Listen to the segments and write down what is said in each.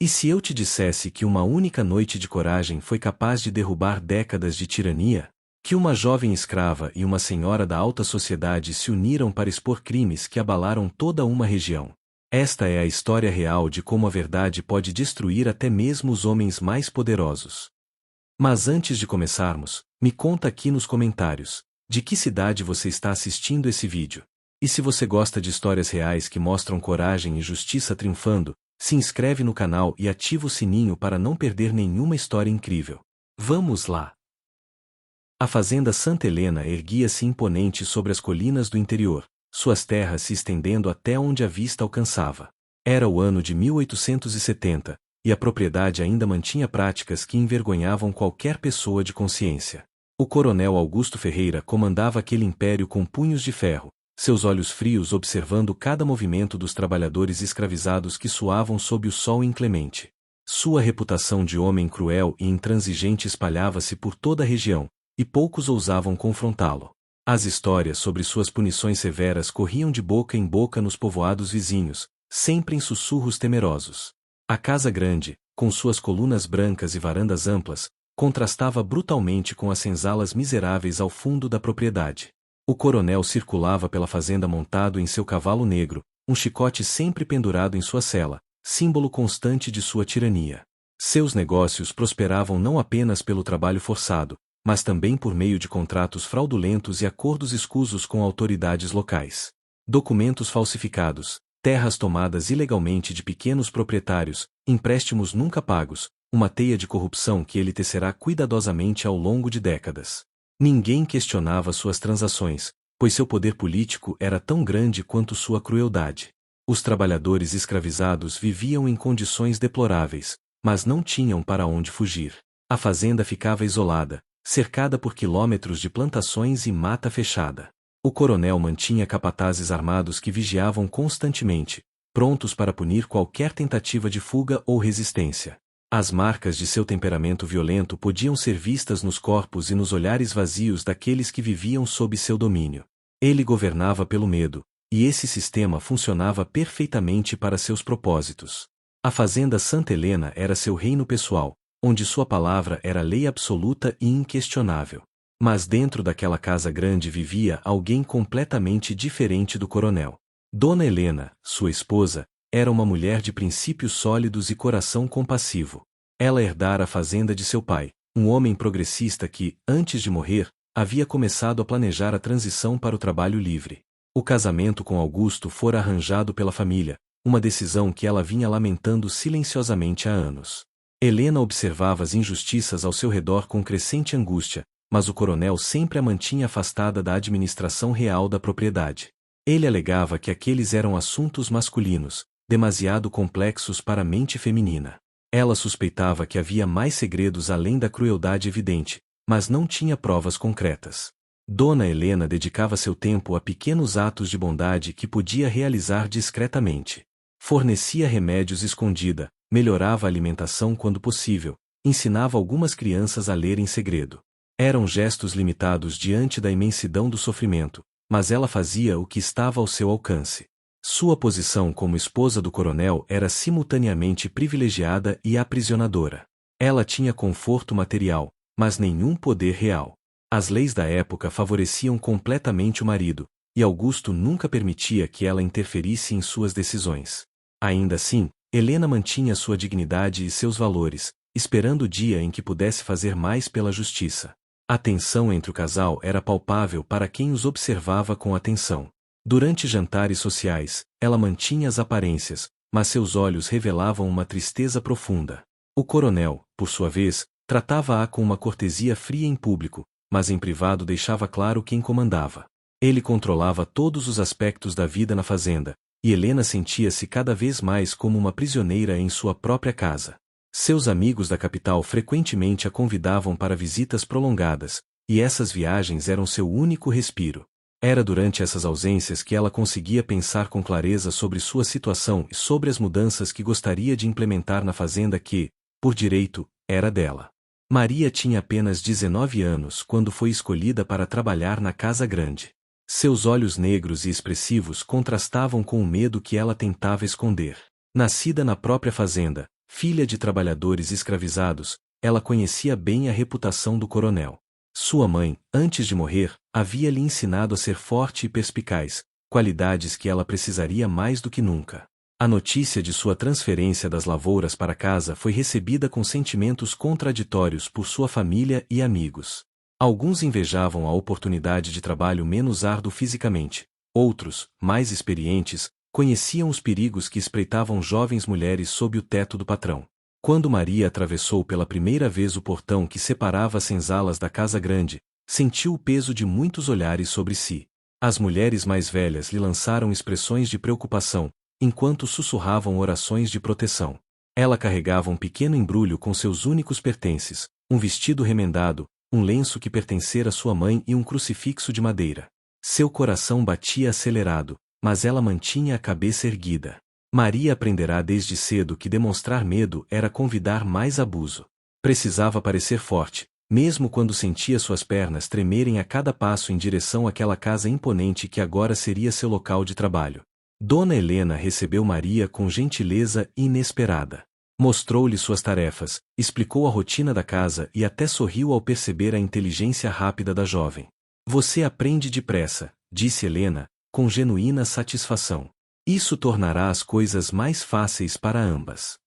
E se eu te dissesse que uma única noite de coragem foi capaz de derrubar décadas de tirania? Que uma jovem escrava e uma senhora da alta sociedade se uniram para expor crimes que abalaram toda uma região? Esta é a história real de como a verdade pode destruir até mesmo os homens mais poderosos. Mas antes de começarmos, me conta aqui nos comentários, de que cidade você está assistindo esse vídeo? E se você gosta de histórias reais que mostram coragem e justiça triunfando, se inscreve no canal e ativa o sininho para não perder nenhuma história incrível. Vamos lá! A fazenda Santa Helena erguia-se imponente sobre as colinas do interior, suas terras se estendendo até onde a vista alcançava. Era o ano de 1870, e a propriedade ainda mantinha práticas que envergonhavam qualquer pessoa de consciência. O coronel Augusto Ferreira comandava aquele império com punhos de ferro, seus olhos frios observando cada movimento dos trabalhadores escravizados que suavam sob o sol inclemente. Sua reputação de homem cruel e intransigente espalhava-se por toda a região, e poucos ousavam confrontá-lo. As histórias sobre suas punições severas corriam de boca em boca nos povoados vizinhos, sempre em sussurros temerosos. A casa grande, com suas colunas brancas e varandas amplas, contrastava brutalmente com as senzalas miseráveis ao fundo da propriedade. O coronel circulava pela fazenda montado em seu cavalo negro, um chicote sempre pendurado em sua sela, símbolo constante de sua tirania. Seus negócios prosperavam não apenas pelo trabalho forçado, mas também por meio de contratos fraudulentos e acordos escusos com autoridades locais. Documentos falsificados, terras tomadas ilegalmente de pequenos proprietários, empréstimos nunca pagos, uma teia de corrupção que ele tecerá cuidadosamente ao longo de décadas. Ninguém questionava suas transações, pois seu poder político era tão grande quanto sua crueldade. Os trabalhadores escravizados viviam em condições deploráveis, mas não tinham para onde fugir. A fazenda ficava isolada, cercada por quilômetros de plantações e mata fechada. O coronel mantinha capatazes armados que vigiavam constantemente, prontos para punir qualquer tentativa de fuga ou resistência. As marcas de seu temperamento violento podiam ser vistas nos corpos e nos olhares vazios daqueles que viviam sob seu domínio. Ele governava pelo medo, e esse sistema funcionava perfeitamente para seus propósitos. A fazenda Santa Helena era seu reino pessoal, onde sua palavra era lei absoluta e inquestionável. Mas dentro daquela casa grande vivia alguém completamente diferente do coronel. Dona Helena, sua esposa, era uma mulher de princípios sólidos e coração compassivo. Ela herdara a fazenda de seu pai, um homem progressista que, antes de morrer, havia começado a planejar a transição para o trabalho livre. O casamento com Augusto fora arranjado pela família, uma decisão que ela vinha lamentando silenciosamente há anos. Helena observava as injustiças ao seu redor com crescente angústia, mas o coronel sempre a mantinha afastada da administração real da propriedade. Ele alegava que aqueles eram assuntos masculinos, demasiado complexos para a mente feminina. Ela suspeitava que havia mais segredos além da crueldade evidente, mas não tinha provas concretas. Dona Helena dedicava seu tempo a pequenos atos de bondade que podia realizar discretamente. Fornecia remédios escondida, melhorava a alimentação quando possível, ensinava algumas crianças a ler em segredo. Eram gestos limitados diante da imensidão do sofrimento, mas ela fazia o que estava ao seu alcance. Sua posição como esposa do coronel era simultaneamente privilegiada e aprisionadora. Ela tinha conforto material, mas nenhum poder real. As leis da época favoreciam completamente o marido, e Augusto nunca permitia que ela interferisse em suas decisões. Ainda assim, Helena mantinha sua dignidade e seus valores, esperando o dia em que pudesse fazer mais pela justiça. A tensão entre o casal era palpável para quem os observava com atenção. Durante jantares sociais, ela mantinha as aparências, mas seus olhos revelavam uma tristeza profunda. O coronel, por sua vez, tratava-a com uma cortesia fria em público, mas em privado deixava claro quem comandava. Ele controlava todos os aspectos da vida na fazenda, e Helena sentia-se cada vez mais como uma prisioneira em sua própria casa. Seus amigos da capital frequentemente a convidavam para visitas prolongadas, e essas viagens eram seu único respiro. Era durante essas ausências que ela conseguia pensar com clareza sobre sua situação e sobre as mudanças que gostaria de implementar na fazenda que, por direito, era dela. Maria tinha apenas 19 anos quando foi escolhida para trabalhar na casa grande. Seus olhos negros e expressivos contrastavam com o medo que ela tentava esconder. Nascida na própria fazenda, Filha de trabalhadores escravizados, ela conhecia bem a reputação do coronel. Sua mãe, antes de morrer, havia lhe ensinado a ser forte e perspicaz, qualidades que ela precisaria mais do que nunca. A notícia de sua transferência das lavouras para casa foi recebida com sentimentos contraditórios por sua família e amigos. Alguns invejavam a oportunidade de trabalho menos árduo fisicamente. Outros, mais experientes, conheciam os perigos que espreitavam jovens mulheres sob o teto do patrão. Quando Maria atravessou pela primeira vez o portão que separava as senzalas da casa grande, sentiu o peso de muitos olhares sobre si. As mulheres mais velhas lhe lançaram expressões de preocupação, enquanto sussurravam orações de proteção. Ela carregava um pequeno embrulho com seus únicos pertences, um vestido remendado, um lenço que pertencera à sua mãe e um crucifixo de madeira. Seu coração batia acelerado, mas ela mantinha a cabeça erguida. Maria aprenderá desde cedo que demonstrar medo era convidar mais abuso. Precisava parecer forte, mesmo quando sentia suas pernas tremerem a cada passo em direção àquela casa imponente que agora seria seu local de trabalho. Dona Helena recebeu Maria com gentileza inesperada. Mostrou-lhe suas tarefas, explicou a rotina da casa e até sorriu ao perceber a inteligência rápida da jovem. Você aprende depressa, disse Helena, com genuína satisfação. Isso tornará as coisas mais fáceis para ambas.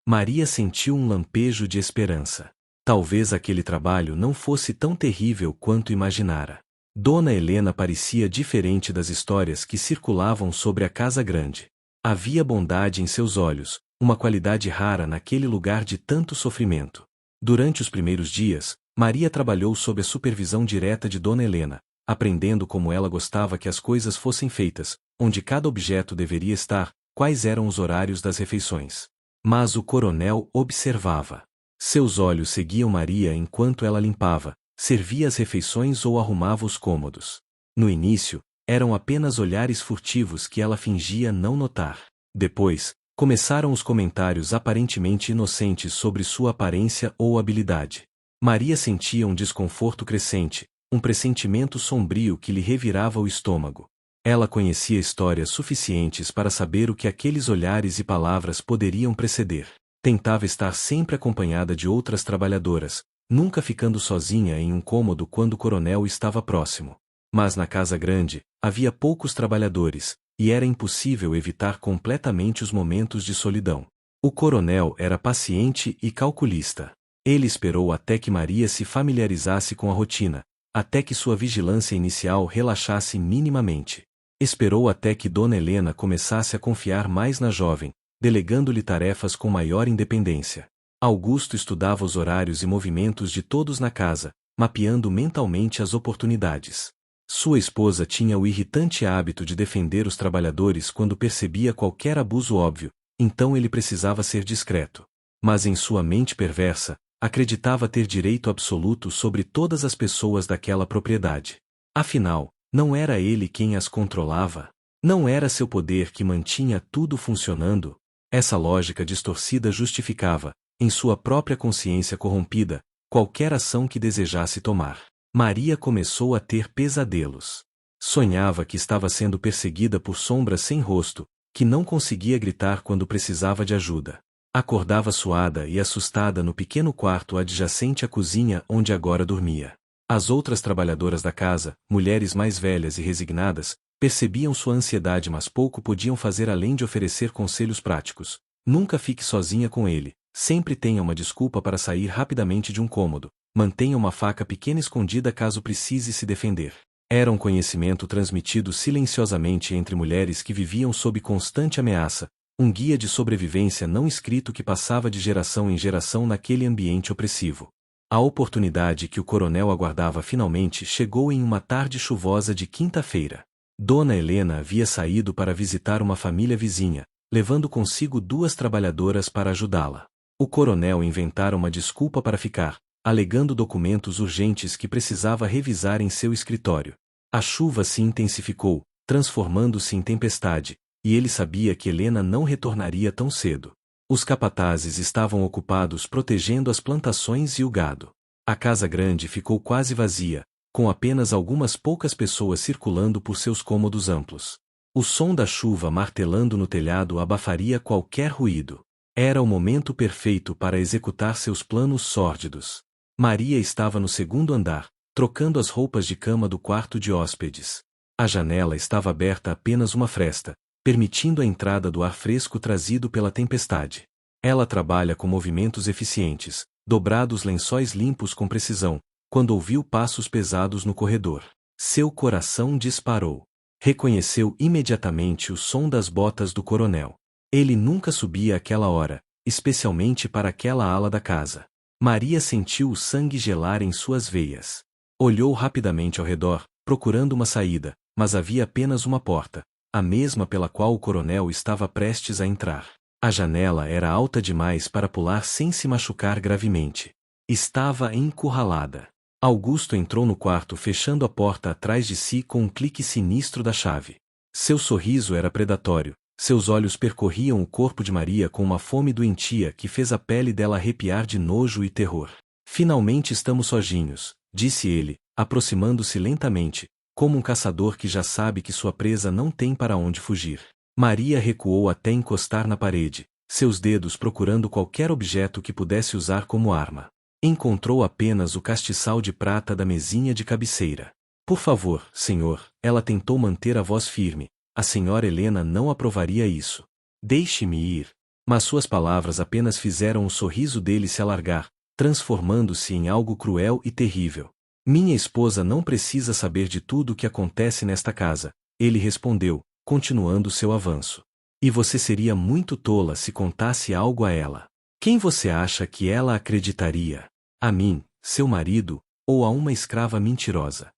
Maria sentiu um lampejo de esperança. Talvez aquele trabalho não fosse tão terrível quanto imaginara. Dona Helena parecia diferente das histórias que circulavam sobre a casa grande. Havia bondade em seus olhos, uma qualidade rara naquele lugar de tanto sofrimento. Durante os primeiros dias, Maria trabalhou sob a supervisão direta de Dona Helena, aprendendo como ela gostava que as coisas fossem feitas, onde cada objeto deveria estar, quais eram os horários das refeições. Mas o coronel observava. Seus olhos seguiam Maria enquanto ela limpava, servia as refeições ou arrumava os cômodos. No início, eram apenas olhares furtivos que ela fingia não notar. Depois, começaram os comentários aparentemente inocentes sobre sua aparência ou habilidade. Maria sentia um desconforto crescente, um pressentimento sombrio que lhe revirava o estômago. Ela conhecia histórias suficientes para saber o que aqueles olhares e palavras poderiam preceder. Tentava estar sempre acompanhada de outras trabalhadoras, nunca ficando sozinha em um cômodo quando o coronel estava próximo. Mas na casa grande, havia poucos trabalhadores, e era impossível evitar completamente os momentos de solidão. O coronel era paciente e calculista. Ele esperou até que Maria se familiarizasse com a rotina, até que sua vigilância inicial relaxasse minimamente. Esperou até que Dona Helena começasse a confiar mais na jovem, delegando-lhe tarefas com maior independência. Augusto estudava os horários e movimentos de todos na casa, mapeando mentalmente as oportunidades. Sua esposa tinha o irritante hábito de defender os trabalhadores quando percebia qualquer abuso óbvio, então ele precisava ser discreto. Mas em sua mente perversa, acreditava ter direito absoluto sobre todas as pessoas daquela propriedade. Afinal, não era ele quem as controlava? Não era seu poder que mantinha tudo funcionando? Essa lógica distorcida justificava, em sua própria consciência corrompida, qualquer ação que desejasse tomar. Maria começou a ter pesadelos. Sonhava que estava sendo perseguida por sombras sem rosto, que não conseguia gritar quando precisava de ajuda. Acordava suada e assustada no pequeno quarto adjacente à cozinha onde agora dormia. As outras trabalhadoras da casa, mulheres mais velhas e resignadas, percebiam sua ansiedade mas pouco podiam fazer além de oferecer conselhos práticos. Nunca fique sozinha com ele, sempre tenha uma desculpa para sair rapidamente de um cômodo, mantenha uma faca pequena escondida caso precise se defender. Era um conhecimento transmitido silenciosamente entre mulheres que viviam sob constante ameaça, um guia de sobrevivência não escrito que passava de geração em geração naquele ambiente opressivo. A oportunidade que o coronel aguardava finalmente chegou em uma tarde chuvosa de quinta-feira. Dona Helena havia saído para visitar uma família vizinha, levando consigo 2 trabalhadoras para ajudá-la. O coronel inventara uma desculpa para ficar, alegando documentos urgentes que precisava revisar em seu escritório. A chuva se intensificou, transformando-se em tempestade, e ele sabia que Helena não retornaria tão cedo. Os capatazes estavam ocupados protegendo as plantações e o gado. A casa grande ficou quase vazia, com apenas algumas poucas pessoas circulando por seus cômodos amplos. O som da chuva martelando no telhado abafaria qualquer ruído. Era o momento perfeito para executar seus planos sórdidos. Maria estava no segundo andar, trocando as roupas de cama do quarto de hóspedes. A janela estava aberta apenas uma fresta, permitindo a entrada do ar fresco trazido pela tempestade. Ela trabalha com movimentos eficientes, dobrados lençóis limpos com precisão, quando ouviu passos pesados no corredor. Seu coração disparou. Reconheceu imediatamente o som das botas do coronel. Ele nunca subia àquela hora, especialmente para aquela ala da casa. Maria sentiu o sangue gelar em suas veias. Olhou rapidamente ao redor, procurando uma saída, mas havia apenas uma porta, a mesma pela qual o coronel estava prestes a entrar. A janela era alta demais para pular sem se machucar gravemente. Estava encurralada. Augusto entrou no quarto fechando a porta atrás de si com um clique sinistro da chave. Seu sorriso era predatório, seus olhos percorriam o corpo de Maria com uma fome doentia que fez a pele dela arrepiar de nojo e terror. Finalmente estamos sozinhos, disse ele, aproximando-se lentamente, como um caçador que já sabe que sua presa não tem para onde fugir. Maria recuou até encostar na parede, seus dedos procurando qualquer objeto que pudesse usar como arma. Encontrou apenas o castiçal de prata da mesinha de cabeceira. Por favor, senhor, ela tentou manter a voz firme. A senhora Helena não aprovaria isso. Deixe-me ir. Mas suas palavras apenas fizeram o sorriso dele se alargar, transformando-se em algo cruel e terrível. Minha esposa não precisa saber de tudo o que acontece nesta casa, ele respondeu, continuando seu avanço. E você seria muito tola se contasse algo a ela. Quem você acha que ela acreditaria? A mim, seu marido, ou a uma escrava mentirosa?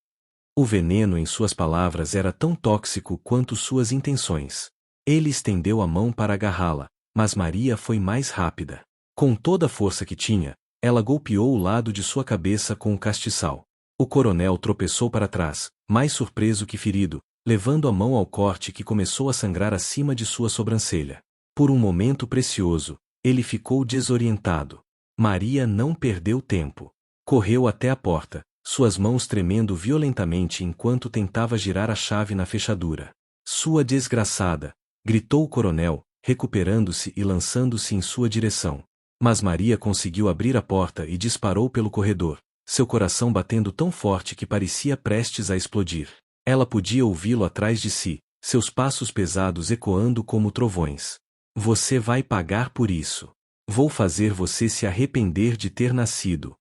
O veneno em suas palavras era tão tóxico quanto suas intenções. Ele estendeu a mão para agarrá-la, mas Maria foi mais rápida. Com toda a força que tinha, ela golpeou o lado de sua cabeça com o castiçal. O coronel tropeçou para trás, mais surpreso que ferido, levando a mão ao corte que começou a sangrar acima de sua sobrancelha. Por um momento precioso, ele ficou desorientado. Maria não perdeu tempo. Correu até a porta, suas mãos tremendo violentamente enquanto tentava girar a chave na fechadura. Sua desgraçada! Gritou o coronel, recuperando-se e lançando-se em sua direção. Mas Maria conseguiu abrir a porta e disparou pelo corredor, seu coração batendo tão forte que parecia prestes a explodir. Ela podia ouvi-lo atrás de si, seus passos pesados ecoando como trovões. Você vai pagar por isso. Vou fazer você se arrepender de ter nascido.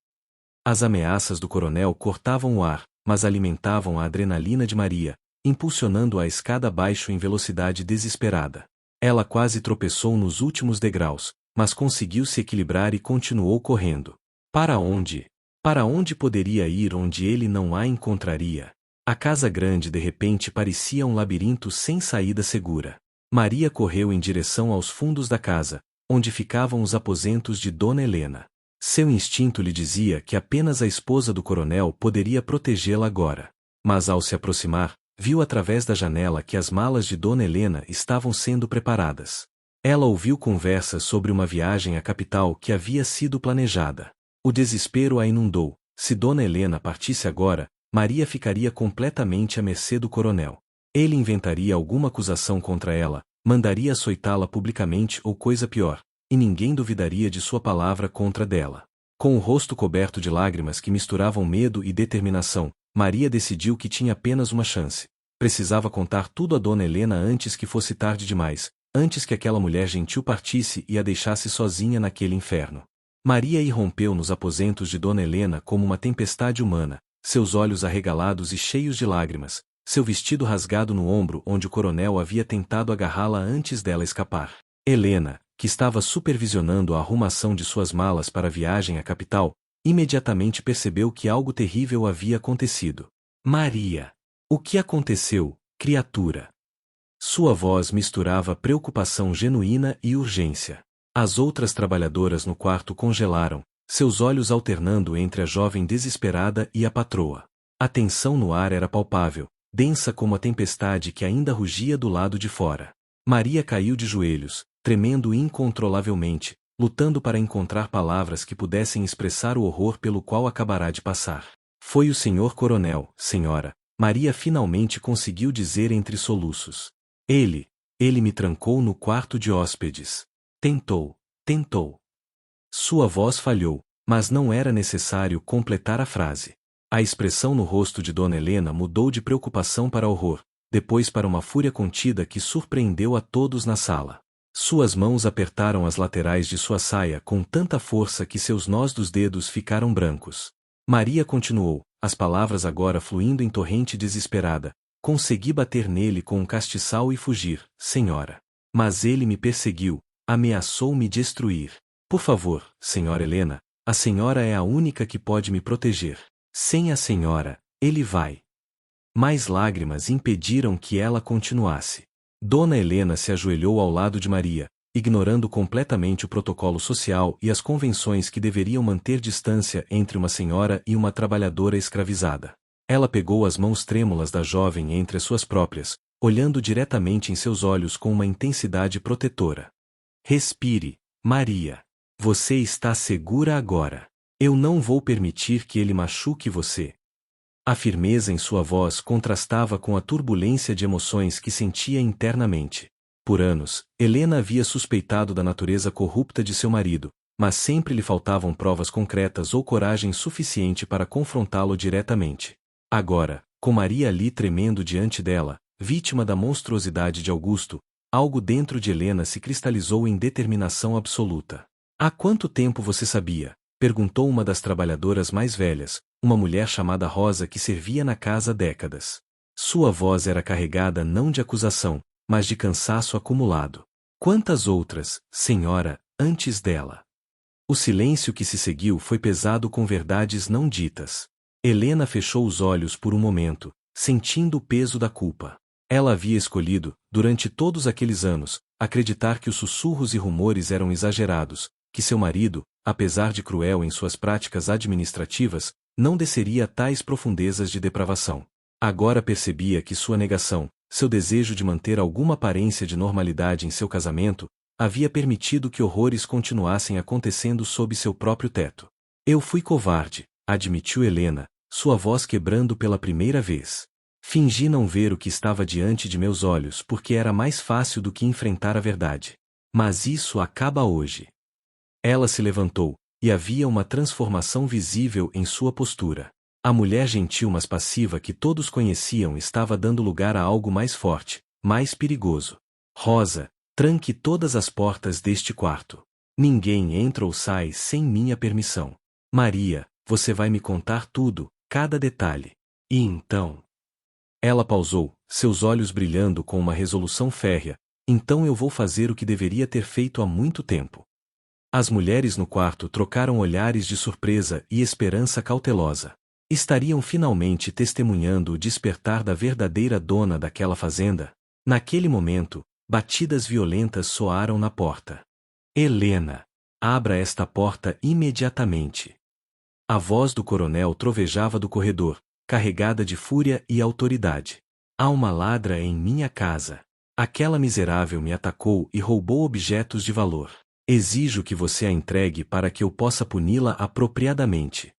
As ameaças do coronel cortavam o ar, mas alimentavam a adrenalina de Maria, impulsionando a escada abaixo em velocidade desesperada. Ela quase tropeçou nos últimos degraus, mas conseguiu se equilibrar e continuou correndo. Para onde? Para onde poderia ir onde ele não a encontraria? A casa grande de repente parecia um labirinto sem saída segura. Maria correu em direção aos fundos da casa, onde ficavam os aposentos de Dona Helena. Seu instinto lhe dizia que apenas a esposa do coronel poderia protegê-la agora. Mas ao se aproximar, viu através da janela que as malas de Dona Helena estavam sendo preparadas. Ela ouviu conversas sobre uma viagem à capital que havia sido planejada. O desespero a inundou. Se Dona Helena partisse agora, Maria ficaria completamente à mercê do coronel. Ele inventaria alguma acusação contra ela, mandaria açoitá-la publicamente ou coisa pior, e ninguém duvidaria de sua palavra contra dela. Com o rosto coberto de lágrimas que misturavam medo e determinação, Maria decidiu que tinha apenas uma chance. Precisava contar tudo a Dona Helena antes que fosse tarde demais, antes que aquela mulher gentil partisse e a deixasse sozinha naquele inferno. Maria irrompeu nos aposentos de Dona Helena como uma tempestade humana, seus olhos arregalados e cheios de lágrimas, seu vestido rasgado no ombro onde o coronel havia tentado agarrá-la antes dela escapar. Helena, que estava supervisionando a arrumação de suas malas para a viagem à capital, imediatamente percebeu que algo terrível havia acontecido. Maria! O que aconteceu, criatura? Sua voz misturava preocupação genuína e urgência. As outras trabalhadoras no quarto congelaram, seus olhos alternando entre a jovem desesperada e a patroa. A tensão no ar era palpável, densa como a tempestade que ainda rugia do lado de fora. Maria caiu de joelhos, tremendo incontrolavelmente, lutando para encontrar palavras que pudessem expressar o horror pelo qual acabará de passar. Foi o senhor coronel, senhora. Maria finalmente conseguiu dizer entre soluços. Ele me trancou no quarto de hóspedes. Tentou. Tentou. Sua voz falhou, mas não era necessário completar a frase. A expressão no rosto de Dona Helena mudou de preocupação para horror, depois para uma fúria contida que surpreendeu a todos na sala. Suas mãos apertaram as laterais de sua saia com tanta força que seus nós dos dedos ficaram brancos. Maria continuou, as palavras agora fluindo em torrente desesperada. Consegui bater nele com um castiçal e fugir, senhora. Mas ele me perseguiu, ameaçou me destruir. Por favor, senhora Helena, a senhora é a única que pode me proteger. Sem a senhora, ele vai. Mais lágrimas impediram que ela continuasse. Dona Helena se ajoelhou ao lado de Maria, ignorando completamente o protocolo social e as convenções que deveriam manter distância entre uma senhora e uma trabalhadora escravizada. Ela pegou as mãos trêmulas da jovem entre as suas próprias, olhando diretamente em seus olhos com uma intensidade protetora. Respire, Maria. Você está segura agora. Eu não vou permitir que ele machuque você. A firmeza em sua voz contrastava com a turbulência de emoções que sentia internamente. Por anos, Helena havia suspeitado da natureza corrupta de seu marido, mas sempre lhe faltavam provas concretas ou coragem suficiente para confrontá-lo diretamente. Agora, com Maria ali tremendo diante dela, vítima da monstruosidade de Augusto, algo dentro de Helena se cristalizou em determinação absoluta. Há quanto tempo você sabia? Perguntou uma das trabalhadoras mais velhas, uma mulher chamada Rosa que servia na casa há décadas. Sua voz era carregada não de acusação, mas de cansaço acumulado. Quantas outras, senhora, antes dela? O silêncio que se seguiu foi pesado com verdades não ditas. Helena fechou os olhos por um momento, sentindo o peso da culpa. Ela havia escolhido, durante todos aqueles anos, acreditar que os sussurros e rumores eram exagerados, que seu marido, apesar de cruel em suas práticas administrativas, não desceria a tais profundezas de depravação. Agora percebia que sua negação, seu desejo de manter alguma aparência de normalidade em seu casamento, havia permitido que horrores continuassem acontecendo sob seu próprio teto. Eu fui covarde, admitiu Helena, sua voz quebrando pela primeira vez. Fingi não ver o que estava diante de meus olhos porque era mais fácil do que enfrentar a verdade. Mas isso acaba hoje. Ela se levantou, e havia uma transformação visível em sua postura. A mulher gentil mas passiva que todos conheciam estava dando lugar a algo mais forte, mais perigoso. Rosa, tranque todas as portas deste quarto. Ninguém entra ou sai sem minha permissão. Maria, você vai me contar tudo, cada detalhe. E então? Ela pausou, seus olhos brilhando com uma resolução férrea. Então eu vou fazer o que deveria ter feito há muito tempo. As mulheres no quarto trocaram olhares de surpresa e esperança cautelosa. Estariam finalmente testemunhando o despertar da verdadeira dona daquela fazenda? Naquele momento, batidas violentas soaram na porta. Helena, abra esta porta imediatamente. A voz do coronel trovejava do corredor, carregada de fúria e autoridade. Há uma ladra em minha casa. Aquela miserável me atacou e roubou objetos de valor. Exijo que você a entregue para que eu possa puni-la apropriadamente.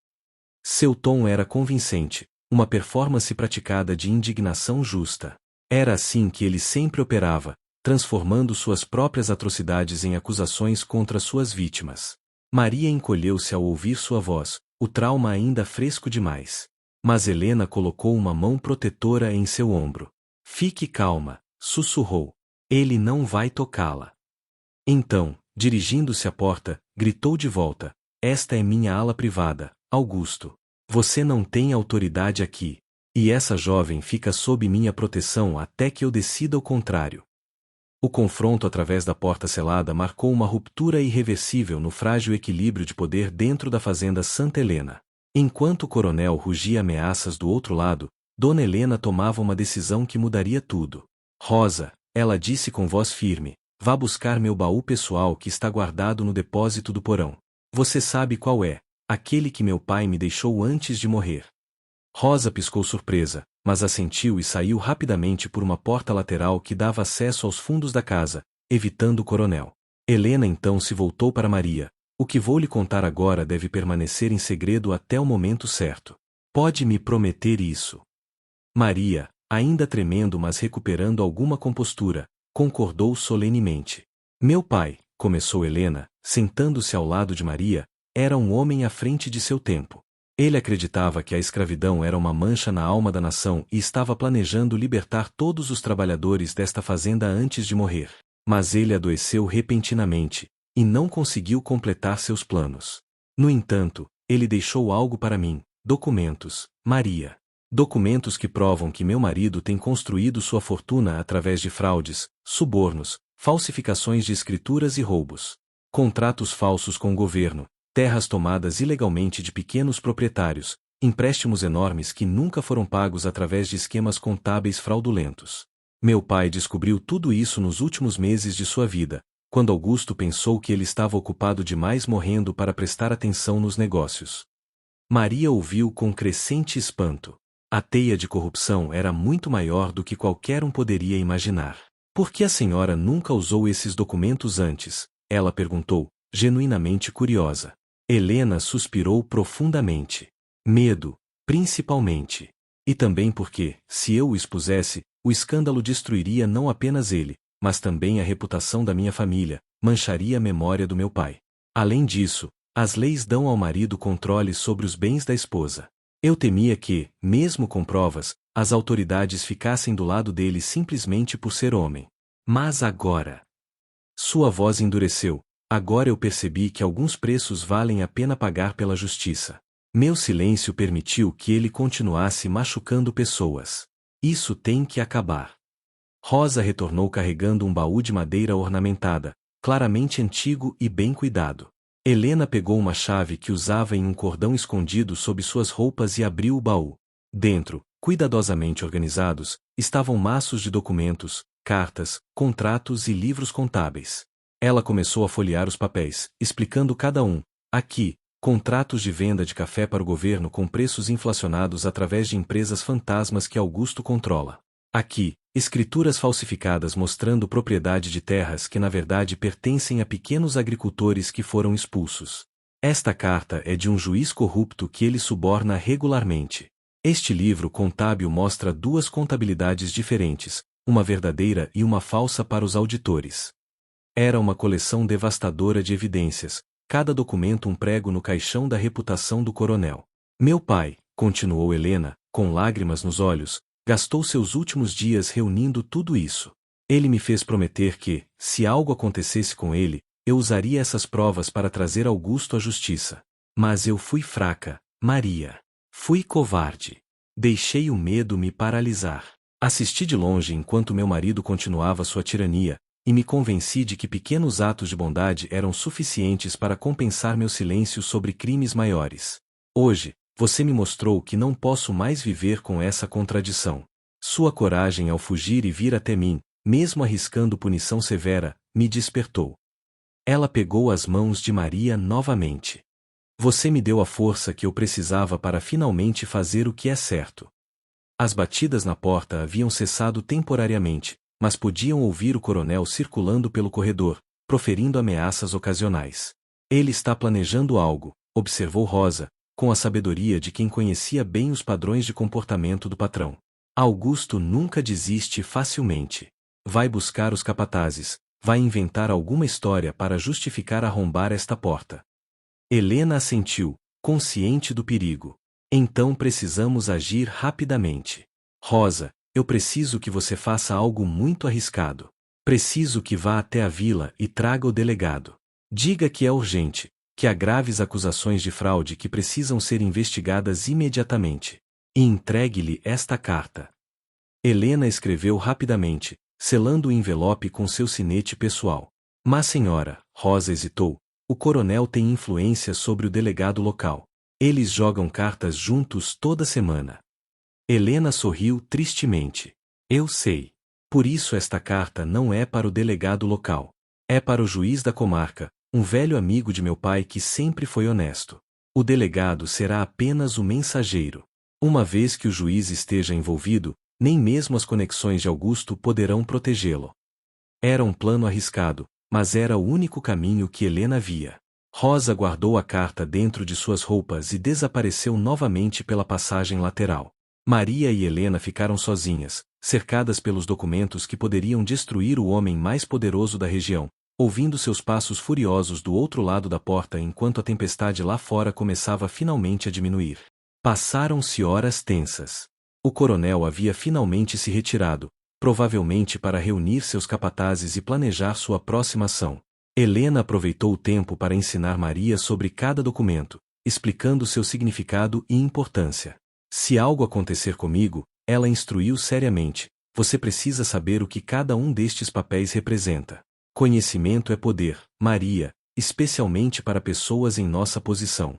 Seu tom era convincente, uma performance praticada de indignação justa. Era assim que ele sempre operava, transformando suas próprias atrocidades em acusações contra suas vítimas. Maria encolheu-se ao ouvir sua voz, o trauma ainda fresco demais. Mas Helena colocou uma mão protetora em seu ombro. Fique calma, sussurrou. Ele não vai tocá-la. Então, dirigindo-se à porta, gritou de volta. Esta é minha ala privada, Augusto. Você não tem autoridade aqui. E essa jovem fica sob minha proteção até que eu decida o contrário. O confronto através da porta selada marcou uma ruptura irreversível no frágil equilíbrio de poder dentro da fazenda Santa Helena. Enquanto o coronel rugia ameaças do outro lado, Dona Helena tomava uma decisão que mudaria tudo. Rosa, ela disse com voz firme, vá buscar meu baú pessoal que está guardado no depósito do porão. Você sabe qual é, aquele que meu pai me deixou antes de morrer. Rosa piscou surpresa, mas assentiu e saiu rapidamente por uma porta lateral que dava acesso aos fundos da casa, evitando o coronel. Helena então se voltou para Maria. O que vou lhe contar agora deve permanecer em segredo até o momento certo. Pode me prometer isso? Maria, ainda tremendo mas recuperando alguma compostura, concordou solenemente. Meu pai, começou Helena, sentando-se ao lado de Maria, era um homem à frente de seu tempo. Ele acreditava que a escravidão era uma mancha na alma da nação e estava planejando libertar todos os trabalhadores desta fazenda antes de morrer. Mas ele adoeceu repentinamente, e não conseguiu completar seus planos. No entanto, ele deixou algo para mim: documentos, Maria. Documentos que provam que meu marido tem construído sua fortuna através de fraudes, subornos, falsificações de escrituras e roubos. Contratos falsos com o governo, terras tomadas ilegalmente de pequenos proprietários, empréstimos enormes que nunca foram pagos através de esquemas contábeis fraudulentos. Meu pai descobriu tudo isso nos últimos meses de sua vida, quando Augusto pensou que ele estava ocupado demais morrendo para prestar atenção nos negócios. Maria ouviu com crescente espanto. A teia de corrupção era muito maior do que qualquer um poderia imaginar. Por que a senhora nunca usou esses documentos antes? Ela perguntou, genuinamente curiosa. Helena suspirou profundamente. Medo, principalmente. E também porque, se eu o expusesse, o escândalo destruiria não apenas ele, mas também a reputação da minha família, mancharia a memória do meu pai. Além disso, as leis dão ao marido controle sobre os bens da esposa. Eu temia que, mesmo com provas, as autoridades ficassem do lado dele simplesmente por ser homem. Mas agora... Sua voz endureceu. Agora eu percebi que alguns preços valem a pena pagar pela justiça. Meu silêncio permitiu que ele continuasse machucando pessoas. Isso tem que acabar. Rosa retornou carregando um baú de madeira ornamentada, claramente antigo e bem cuidado. Helena pegou uma chave que usava em um cordão escondido sob suas roupas e abriu o baú. Dentro, cuidadosamente organizados, estavam maços de documentos, cartas, contratos e livros contábeis. Ela começou a folhear os papéis, explicando cada um. Aqui, contratos de venda de café para o governo com preços inflacionados através de empresas fantasmas que Augusto controla. Aqui, escrituras falsificadas mostrando propriedade de terras que na verdade pertencem a pequenos agricultores que foram expulsos. Esta carta é de um juiz corrupto que ele suborna regularmente. Este livro contábil mostra duas contabilidades diferentes, uma verdadeira e uma falsa para os auditores. Era uma coleção devastadora de evidências, cada documento um prego no caixão da reputação do coronel. Meu pai, continuou Helena, com lágrimas nos olhos, gastou seus últimos dias reunindo tudo isso. Ele me fez prometer que, se algo acontecesse com ele, eu usaria essas provas para trazer Augusto à justiça. Mas eu fui fraca, Maria. Fui covarde. Deixei o medo me paralisar. Assisti de longe enquanto meu marido continuava sua tirania, e me convenci de que pequenos atos de bondade eram suficientes para compensar meu silêncio sobre crimes maiores. Hoje, você me mostrou que não posso mais viver com essa contradição. Sua coragem ao fugir e vir até mim, mesmo arriscando punição severa, me despertou. Ela pegou as mãos de Maria novamente. Você me deu a força que eu precisava para finalmente fazer o que é certo. As batidas na porta haviam cessado temporariamente, mas podiam ouvir o coronel circulando pelo corredor, proferindo ameaças ocasionais. Ele está planejando algo, observou Rosa, com a sabedoria de quem conhecia bem os padrões de comportamento do patrão. Augusto nunca desiste facilmente. Vai buscar os capatazes, vai inventar alguma história para justificar arrombar esta porta. Helena assentiu, consciente do perigo. Então precisamos agir rapidamente. Rosa, eu preciso que você faça algo muito arriscado. Preciso que vá até a vila e traga o delegado. Diga que é urgente, que há graves acusações de fraude que precisam ser investigadas imediatamente. E entregue-lhe esta carta. Helena escreveu rapidamente, selando o envelope com seu sinete pessoal. Mas senhora, Rosa hesitou, o coronel tem influência sobre o delegado local. Eles jogam cartas juntos toda semana. Helena sorriu tristemente. Eu sei. Por isso esta carta não é para o delegado local. É para o juiz da comarca, um velho amigo de meu pai que sempre foi honesto. O delegado será apenas o mensageiro. Uma vez que o juiz esteja envolvido, nem mesmo as conexões de Augusto poderão protegê-lo. Era um plano arriscado, mas era o único caminho que Helena via. Rosa guardou a carta dentro de suas roupas e desapareceu novamente pela passagem lateral. Maria e Helena ficaram sozinhas, cercadas pelos documentos que poderiam destruir o homem mais poderoso da região, ouvindo seus passos furiosos do outro lado da porta enquanto a tempestade lá fora começava finalmente a diminuir. Passaram-se horas tensas. O coronel havia finalmente se retirado, provavelmente para reunir seus capatazes e planejar sua próxima ação. Helena aproveitou o tempo para ensinar Maria sobre cada documento, explicando seu significado e importância. Se algo acontecer comigo, ela instruiu seriamente, você precisa saber o que cada um destes papéis representa. Conhecimento é poder, Maria, especialmente para pessoas em nossa posição.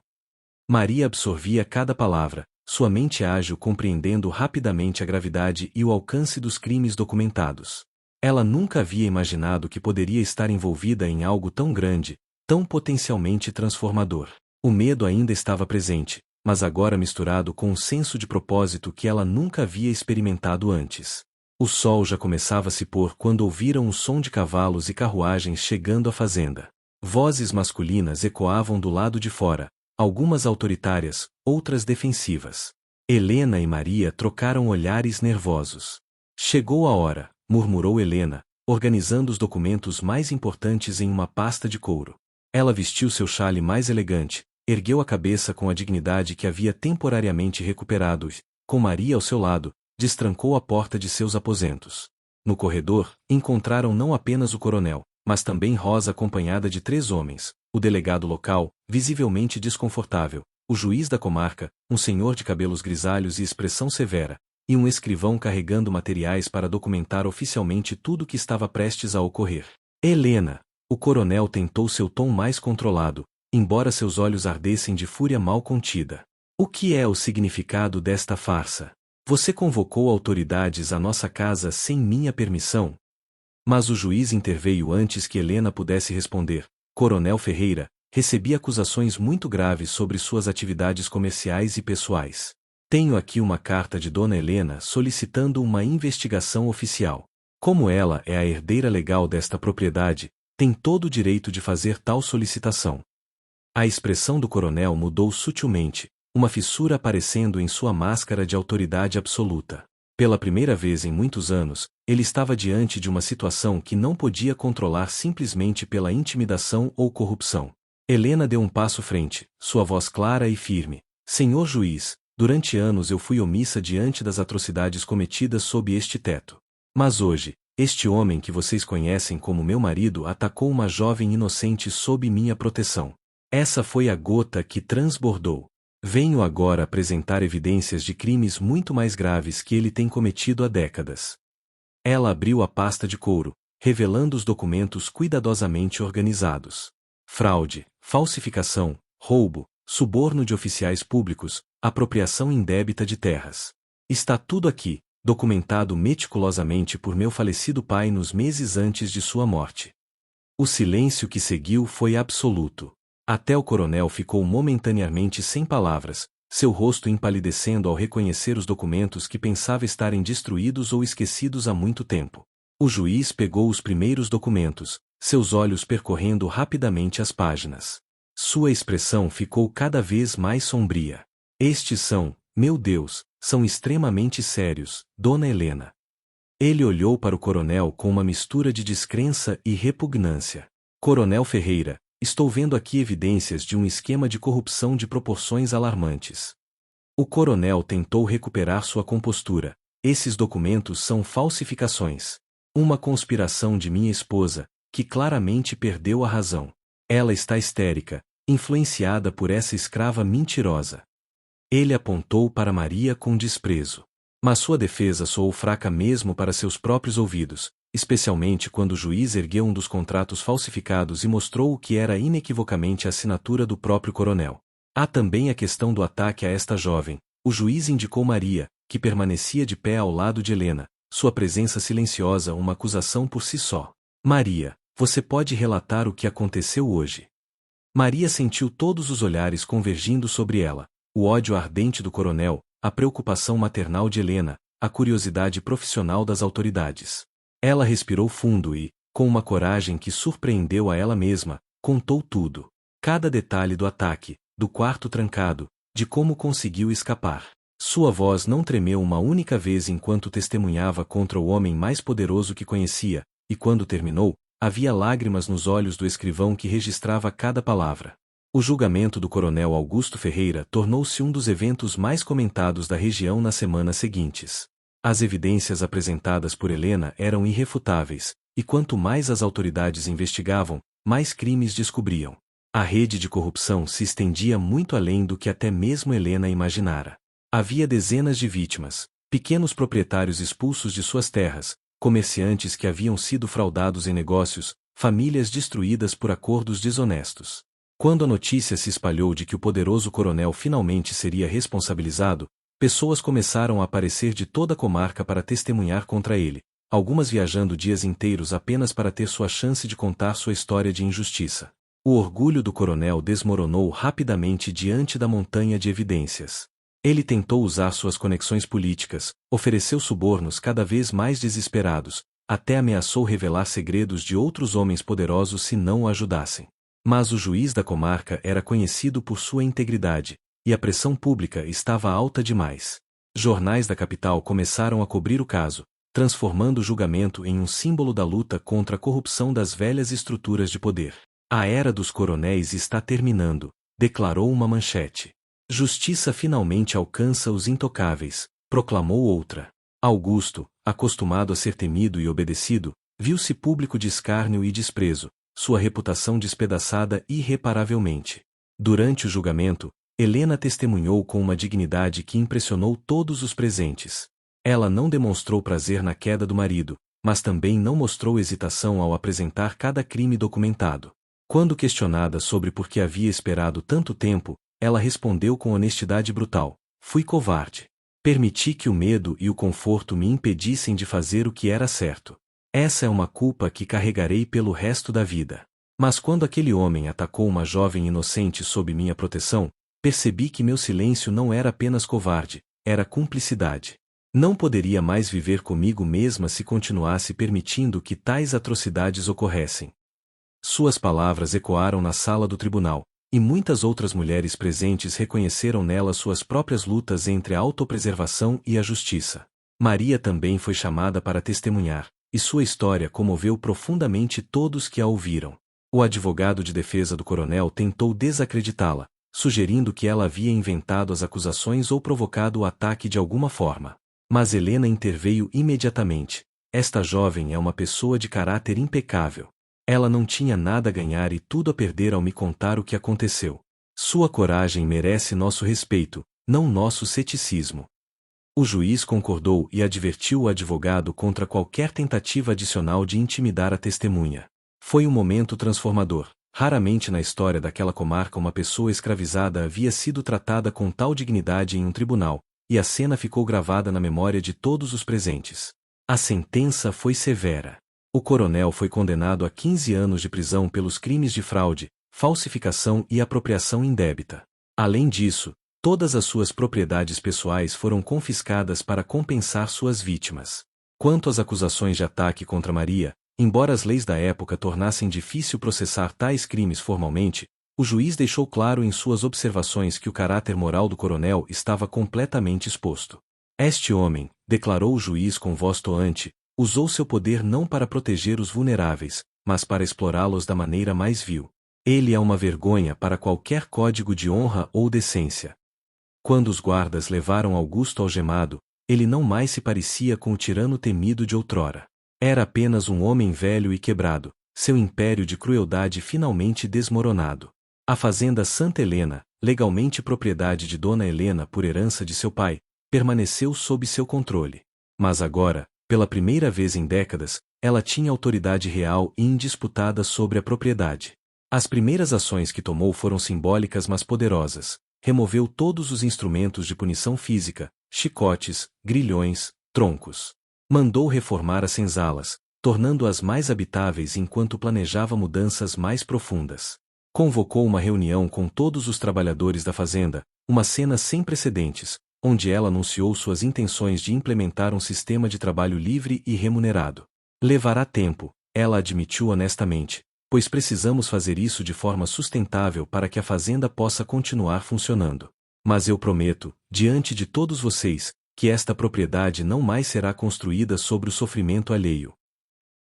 Maria absorvia cada palavra, sua mente ágil compreendendo rapidamente a gravidade e o alcance dos crimes documentados. Ela nunca havia imaginado que poderia estar envolvida em algo tão grande, tão potencialmente transformador. O medo ainda estava presente, mas agora misturado com um senso de propósito que ela nunca havia experimentado antes. O sol já começava a se pôr quando ouviram o som de cavalos e carruagens chegando à fazenda. Vozes masculinas ecoavam do lado de fora, algumas autoritárias, outras defensivas. Helena e Maria trocaram olhares nervosos. Chegou a hora, murmurou Helena, organizando os documentos mais importantes em uma pasta de couro. Ela vestiu seu chale mais elegante, ergueu a cabeça com a dignidade que havia temporariamente recuperado e, com Maria ao seu lado, destrancou a porta de seus aposentos. No corredor, encontraram não apenas o coronel, mas também Rosa acompanhada de 3 homens, o delegado local, visivelmente desconfortável, o juiz da comarca, um senhor de cabelos grisalhos e expressão severa, e um escrivão carregando materiais para documentar oficialmente tudo o que estava prestes a ocorrer. Helena! O coronel tentou seu tom mais controlado, embora seus olhos ardessem de fúria mal contida. O que é o significado desta farsa? Você convocou autoridades à nossa casa sem minha permissão? Mas o juiz interveio antes que Helena pudesse responder. Coronel Ferreira, recebi acusações muito graves sobre suas atividades comerciais e pessoais. Tenho aqui uma carta de Dona Helena solicitando uma investigação oficial. Como ela é a herdeira legal desta propriedade, tem todo o direito de fazer tal solicitação. A expressão do coronel mudou sutilmente, uma fissura aparecendo em sua máscara de autoridade absoluta. Pela primeira vez em muitos anos, ele estava diante de uma situação que não podia controlar simplesmente pela intimidação ou corrupção. Helena deu um passo frente, sua voz clara e firme. Senhor juiz, durante anos eu fui omissa diante das atrocidades cometidas sob este teto. Mas hoje, este homem que vocês conhecem como meu marido atacou uma jovem inocente sob minha proteção. Essa foi a gota que transbordou. Venho agora apresentar evidências de crimes muito mais graves que ele tem cometido há décadas. Ela abriu a pasta de couro, revelando os documentos cuidadosamente organizados. Fraude, falsificação, roubo, suborno de oficiais públicos, apropriação indébita de terras. Está tudo aqui, documentado meticulosamente por meu falecido pai nos meses antes de sua morte. O silêncio que seguiu foi absoluto. Até o coronel ficou momentaneamente sem palavras, seu rosto empalidecendo ao reconhecer os documentos que pensava estarem destruídos ou esquecidos há muito tempo. O juiz pegou os primeiros documentos, seus olhos percorrendo rapidamente as páginas. Sua expressão ficou cada vez mais sombria. Estes são, meu Deus, são extremamente sérios, Dona Helena. Ele olhou para o coronel com uma mistura de descrença e repugnância. Coronel Ferreira, estou vendo aqui evidências de um esquema de corrupção de proporções alarmantes. O coronel tentou recuperar sua compostura. Esses documentos são falsificações. Uma conspiração de minha esposa, que claramente perdeu a razão. Ela está histérica, influenciada por essa escrava mentirosa. Ele apontou para Maria com desprezo. Mas sua defesa soou fraca mesmo para seus próprios ouvidos, especialmente quando o juiz ergueu um dos contratos falsificados e mostrou o que era inequivocamente a assinatura do próprio coronel. Há também a questão do ataque a esta jovem. O juiz indicou Maria, que permanecia de pé ao lado de Helena, sua presença silenciosa uma acusação por si só. Maria, você pode relatar o que aconteceu hoje. Maria sentiu todos os olhares convergindo sobre ela, o ódio ardente do coronel, a preocupação maternal de Helena, a curiosidade profissional das autoridades. Ela respirou fundo e, com uma coragem que surpreendeu a ela mesma, contou tudo. Cada detalhe do ataque, do quarto trancado, de como conseguiu escapar. Sua voz não tremeu uma única vez enquanto testemunhava contra o homem mais poderoso que conhecia, e quando terminou, havia lágrimas nos olhos do escrivão que registrava cada palavra. O julgamento do coronel Augusto Ferreira tornou-se um dos eventos mais comentados da região nas semanas seguintes. As evidências apresentadas por Helena eram irrefutáveis, e quanto mais as autoridades investigavam, mais crimes descobriam. A rede de corrupção se estendia muito além do que até mesmo Helena imaginara. Havia dezenas de vítimas, pequenos proprietários expulsos de suas terras, comerciantes que haviam sido fraudados em negócios, famílias destruídas por acordos desonestos. Quando a notícia se espalhou de que o poderoso coronel finalmente seria responsabilizado, pessoas começaram a aparecer de toda a comarca para testemunhar contra ele, algumas viajando dias inteiros apenas para ter sua chance de contar sua história de injustiça. O orgulho do coronel desmoronou rapidamente diante da montanha de evidências. Ele tentou usar suas conexões políticas, ofereceu subornos cada vez mais desesperados, até ameaçou revelar segredos de outros homens poderosos se não o ajudassem. Mas o juiz da comarca era conhecido por sua integridade, e a pressão pública estava alta demais. Jornais da capital começaram a cobrir o caso, transformando o julgamento em um símbolo da luta contra a corrupção das velhas estruturas de poder. A era dos coronéis está terminando, declarou uma manchete. Justiça finalmente alcança os intocáveis, proclamou outra. Augusto, acostumado a ser temido e obedecido, viu-se público de escárnio e desprezo, sua reputação despedaçada irreparavelmente. Durante o julgamento, Helena testemunhou com uma dignidade que impressionou todos os presentes. Ela não demonstrou prazer na queda do marido, mas também não mostrou hesitação ao apresentar cada crime documentado. Quando questionada sobre por que havia esperado tanto tempo, ela respondeu com honestidade brutal: fui covarde. Permiti que o medo e o conforto me impedissem de fazer o que era certo. Essa é uma culpa que carregarei pelo resto da vida. Mas quando aquele homem atacou uma jovem inocente sob minha proteção, percebi que meu silêncio não era apenas covarde, era cumplicidade. Não poderia mais viver comigo mesma se continuasse permitindo que tais atrocidades ocorressem. Suas palavras ecoaram na sala do tribunal, e muitas outras mulheres presentes reconheceram nela suas próprias lutas entre a autopreservação e a justiça. Maria também foi chamada para testemunhar, e sua história comoveu profundamente todos que a ouviram. O advogado de defesa do coronel tentou desacreditá-la, sugerindo que ela havia inventado as acusações ou provocado o ataque de alguma forma. Mas Helena interveio imediatamente. Esta jovem é uma pessoa de caráter impecável. Ela não tinha nada a ganhar e tudo a perder ao me contar o que aconteceu. Sua coragem merece nosso respeito, não nosso ceticismo. O juiz concordou e advertiu o advogado contra qualquer tentativa adicional de intimidar a testemunha. Foi um momento transformador. Raramente na história daquela comarca uma pessoa escravizada havia sido tratada com tal dignidade em um tribunal, e a cena ficou gravada na memória de todos os presentes. A sentença foi severa. O coronel foi condenado a 15 anos de prisão pelos crimes de fraude, falsificação e apropriação indébita. Além disso, todas as suas propriedades pessoais foram confiscadas para compensar suas vítimas. Quanto às acusações de ataque contra Maria, embora as leis da época tornassem difícil processar tais crimes formalmente, o juiz deixou claro em suas observações que o caráter moral do coronel estava completamente exposto. Este homem, declarou o juiz com voz toante, usou seu poder não para proteger os vulneráveis, mas para explorá-los da maneira mais vil. Ele é uma vergonha para qualquer código de honra ou decência. Quando os guardas levaram Augusto algemado, ele não mais se parecia com o tirano temido de outrora. Era apenas um homem velho e quebrado, seu império de crueldade finalmente desmoronado. A fazenda Santa Helena, legalmente propriedade de Dona Helena por herança de seu pai, permaneceu sob seu controle. Mas agora, pela primeira vez em décadas, ela tinha autoridade real e indisputada sobre a propriedade. As primeiras ações que tomou foram simbólicas mas poderosas. Removeu todos os instrumentos de punição física, chicotes, grilhões, troncos. Mandou reformar as senzalas, tornando-as mais habitáveis enquanto planejava mudanças mais profundas. Convocou uma reunião com todos os trabalhadores da fazenda, uma cena sem precedentes, onde ela anunciou suas intenções de implementar um sistema de trabalho livre e remunerado. Levará tempo, ela admitiu honestamente, pois precisamos fazer isso de forma sustentável para que a fazenda possa continuar funcionando. Mas eu prometo, diante de todos vocês, que esta propriedade não mais será construída sobre o sofrimento alheio.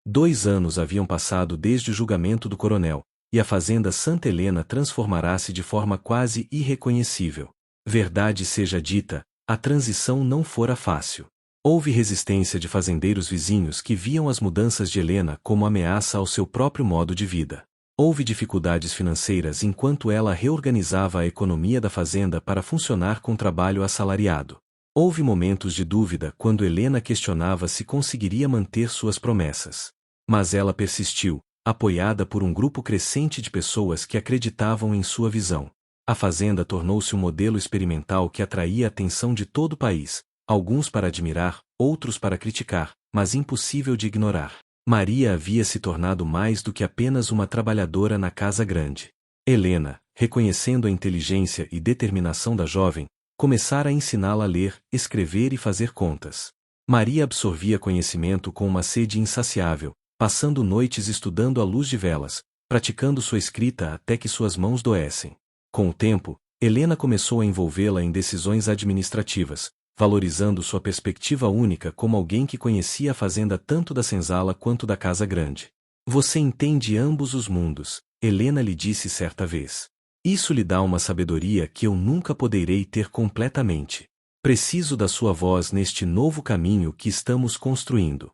2 anos haviam passado desde o julgamento do coronel, e a fazenda Santa Helena transformará-se de forma quase irreconhecível. Verdade seja dita, a transição não fora fácil. Houve resistência de fazendeiros vizinhos que viam as mudanças de Helena como ameaça ao seu próprio modo de vida. Houve dificuldades financeiras enquanto ela reorganizava a economia da fazenda para funcionar com trabalho assalariado. Houve momentos de dúvida quando Helena questionava se conseguiria manter suas promessas. Mas ela persistiu, apoiada por um grupo crescente de pessoas que acreditavam em sua visão. A fazenda tornou-se um modelo experimental que atraía a atenção de todo o país, alguns para admirar, outros para criticar, mas impossível de ignorar. Maria havia se tornado mais do que apenas uma trabalhadora na casa grande. Helena, reconhecendo a inteligência e determinação da jovem, começara a ensiná-la a ler, escrever e fazer contas. Maria absorvia conhecimento com uma sede insaciável, passando noites estudando à luz de velas, praticando sua escrita até que suas mãos doessem. Com o tempo, Helena começou a envolvê-la em decisões administrativas, valorizando sua perspectiva única como alguém que conhecia a fazenda tanto da senzala quanto da casa grande. Você entende ambos os mundos, Helena lhe disse certa vez. Isso lhe dá uma sabedoria que eu nunca poderei ter completamente. Preciso da sua voz neste novo caminho que estamos construindo.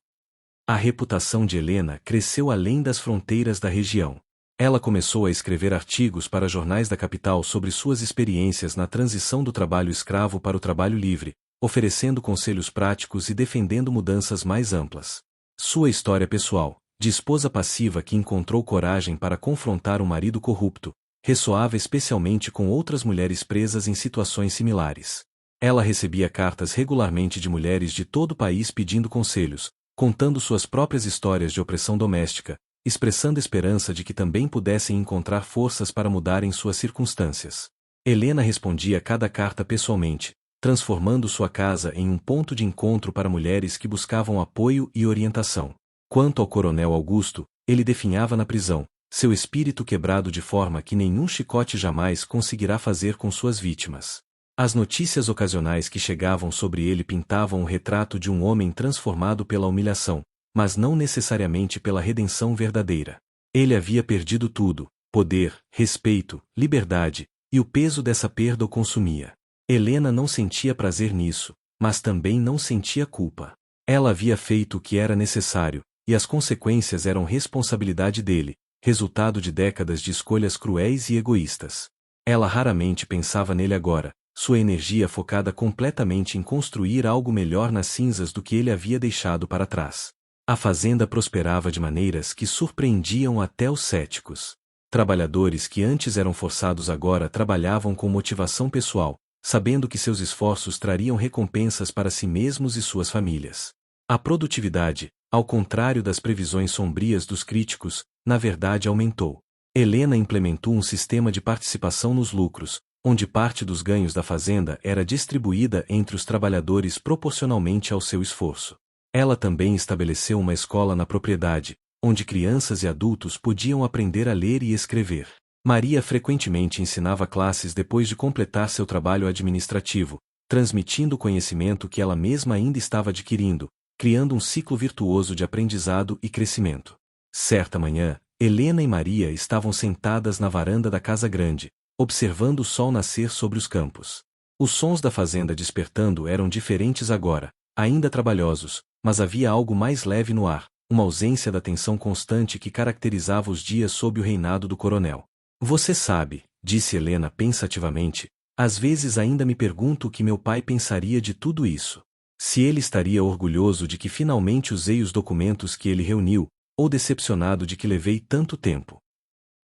A reputação de Helena cresceu além das fronteiras da região. Ela começou a escrever artigos para jornais da capital sobre suas experiências na transição do trabalho escravo para o trabalho livre, oferecendo conselhos práticos e defendendo mudanças mais amplas. Sua história pessoal, de esposa passiva que encontrou coragem para confrontar um marido corrupto, ressoava especialmente com outras mulheres presas em situações similares. Ela recebia cartas regularmente de mulheres de todo o país pedindo conselhos, contando suas próprias histórias de opressão doméstica, expressando esperança de que também pudessem encontrar forças para mudarem suas circunstâncias. Helena respondia cada carta pessoalmente, transformando sua casa em um ponto de encontro para mulheres que buscavam apoio e orientação. Quanto ao coronel Augusto, ele definhava na prisão, seu espírito quebrado de forma que nenhum chicote jamais conseguirá fazer com suas vítimas. As notícias ocasionais que chegavam sobre ele pintavam o retrato de um homem transformado pela humilhação, mas não necessariamente pela redenção verdadeira. Ele havia perdido tudo: poder, respeito, liberdade, e o peso dessa perda o consumia. Helena não sentia prazer nisso, mas também não sentia culpa. Ela havia feito o que era necessário, e as consequências eram responsabilidade dele, resultado de décadas de escolhas cruéis e egoístas. Ela raramente pensava nele agora, sua energia focada completamente em construir algo melhor nas cinzas do que ele havia deixado para trás. A fazenda prosperava de maneiras que surpreendiam até os céticos. Trabalhadores que antes eram forçados agora trabalhavam com motivação pessoal, sabendo que seus esforços trariam recompensas para si mesmos e suas famílias. A produtividade, ao contrário das previsões sombrias dos críticos, na verdade aumentou. Helena implementou um sistema de participação nos lucros, onde parte dos ganhos da fazenda era distribuída entre os trabalhadores proporcionalmente ao seu esforço. Ela também estabeleceu uma escola na propriedade, onde crianças e adultos podiam aprender a ler e escrever. Maria frequentemente ensinava classes depois de completar seu trabalho administrativo, transmitindo o conhecimento que ela mesma ainda estava adquirindo, criando um ciclo virtuoso de aprendizado e crescimento. Certa manhã, Helena e Maria estavam sentadas na varanda da casa grande, observando o sol nascer sobre os campos. Os sons da fazenda despertando eram diferentes agora, ainda trabalhosos, mas havia algo mais leve no ar, uma ausência da tensão constante que caracterizava os dias sob o reinado do coronel. Você sabe, disse Helena pensativamente, às vezes ainda me pergunto o que meu pai pensaria de tudo isso. Se ele estaria orgulhoso de que finalmente usei os documentos que ele reuniu, ou decepcionado de que levei tanto tempo.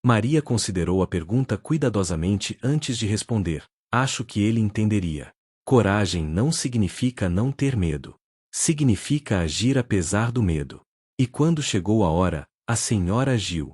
Maria considerou a pergunta cuidadosamente antes de responder. Acho que ele entenderia. Coragem não significa não ter medo. Significa agir apesar do medo. E quando chegou a hora, a senhora agiu.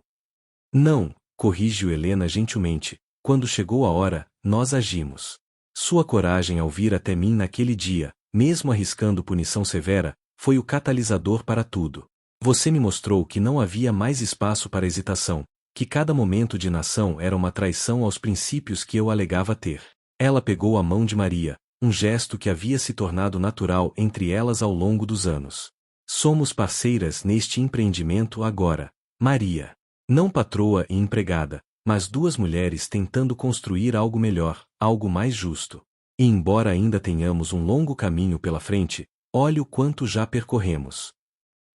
Não, corrigiu Helena gentilmente, quando chegou a hora, nós agimos. Sua coragem ao vir até mim naquele dia, mesmo arriscando punição severa, foi o catalisador para tudo. Você me mostrou que não havia mais espaço para hesitação, que cada momento de inação era uma traição aos princípios que eu alegava ter. Ela pegou a mão de Maria, um gesto que havia se tornado natural entre elas ao longo dos anos. Somos parceiras neste empreendimento agora. Maria. Não patroa e empregada, mas duas mulheres tentando construir algo melhor, algo mais justo. E embora ainda tenhamos um longo caminho pela frente, olhe o quanto já percorremos.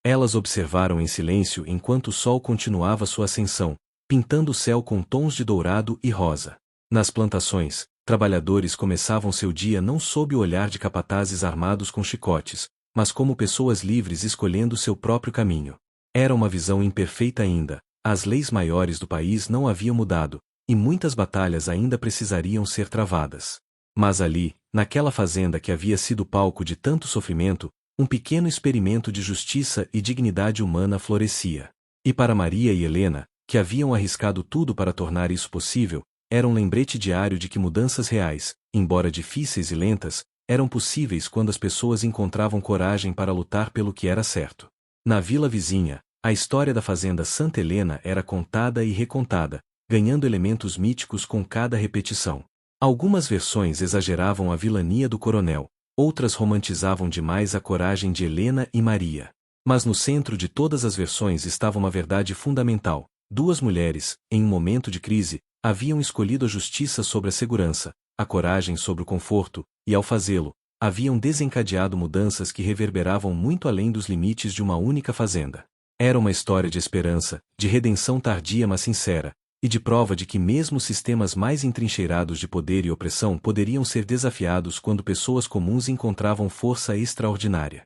Elas observaram em silêncio enquanto o sol continuava sua ascensão, pintando o céu com tons de dourado e rosa. Nas plantações, trabalhadores começavam seu dia não sob o olhar de capatazes armados com chicotes, mas como pessoas livres escolhendo seu próprio caminho. Era uma visão imperfeita ainda, as leis maiores do país não haviam mudado, e muitas batalhas ainda precisariam ser travadas. Mas ali, naquela fazenda que havia sido palco de tanto sofrimento, um pequeno experimento de justiça e dignidade humana florescia. E para Maria e Helena, que haviam arriscado tudo para tornar isso possível, era um lembrete diário de que mudanças reais, embora difíceis e lentas, eram possíveis quando as pessoas encontravam coragem para lutar pelo que era certo. Na vila vizinha, a história da fazenda Santa Helena era contada e recontada, ganhando elementos míticos com cada repetição. Algumas versões exageravam a vilania do coronel, outras romantizavam demais a coragem de Helena e Maria. Mas no centro de todas as versões estava uma verdade fundamental. Duas mulheres, em um momento de crise, haviam escolhido a justiça sobre a segurança, a coragem sobre o conforto, e ao fazê-lo, haviam desencadeado mudanças que reverberavam muito além dos limites de uma única fazenda. Era uma história de esperança, de redenção tardia mas sincera, e de prova de que mesmo sistemas mais entrincheirados de poder e opressão poderiam ser desafiados quando pessoas comuns encontravam força extraordinária.